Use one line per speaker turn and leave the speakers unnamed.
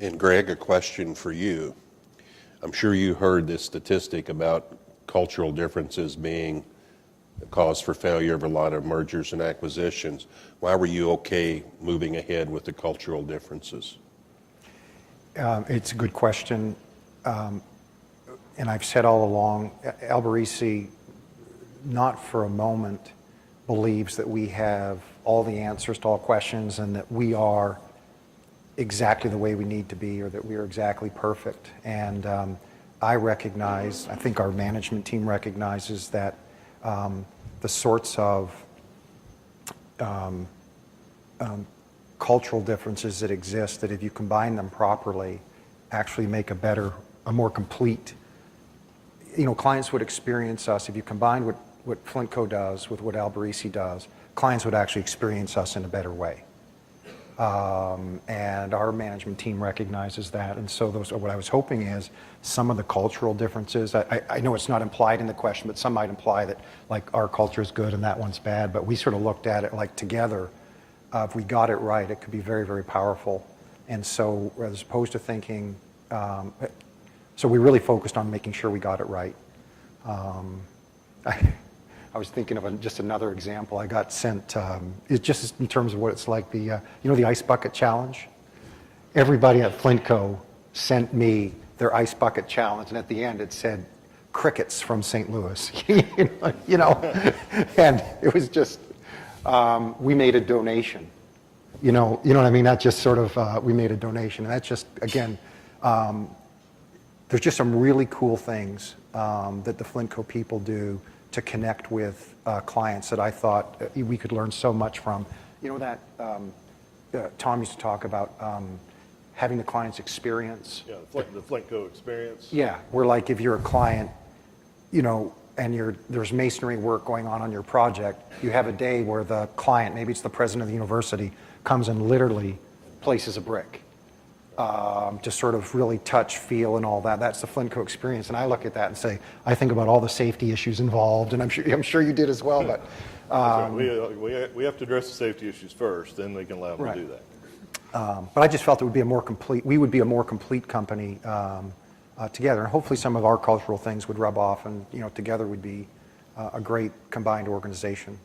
And Greg, a question for you. I'm sure you heard this statistic about cultural differences being a cause for failure of a lot of mergers and acquisitions. Why were you okay moving ahead with the cultural differences?
It's a good question. And I've said all along, Alberici, not for a moment, believes that we have all the answers to all questions and that we are exactly the way we need to be or that we are exactly perfect. And I recognize, I think our management team recognizes that the sorts of cultural differences that exist, that if you combine them properly, actually make a more complete, clients would experience us, if you combine what Flintco does with what Alberici does, clients would actually experience us in a better way. And our management team recognizes that. And so what I was hoping is some of the cultural differences, I know it's not implied in the question, but some might imply that like our culture is good and that one's bad, but we sort of looked at it like together, if we got it right, it could be very, very powerful. And so as opposed to thinking, so we really focused on making sure we got it right. I was thinking of just another example. I got sent, it's just in terms of what it's like, the ice bucket challenge. Everybody at Flintco sent me their ice bucket challenge, and at the end it said, "Crickets from St. Louis." And it was just, we made a donation. You know what I mean? That just sort of, we made a donation, and that's just, again, there's just some really cool things that the Flintco people do to connect with clients that I thought we could learn so much from. That Tom used to talk about having the client's experience.
Yeah, the Flintco experience.
Yeah, where like if you're a client, and there's masonry work going on your project, you have a day where the client, maybe it's the president of the university, comes and literally places a brick. To sort of really touch, feel, and all that. That's the Flintco experience. And I look at that and say, I think about all the safety issues involved, and I'm sure you did as well. But
we have to address the safety issues first, then we can allow them to do that.
But I just felt it would be we would be a more complete company together. And hopefully some of our cultural things would rub off, and together would be a great combined organization.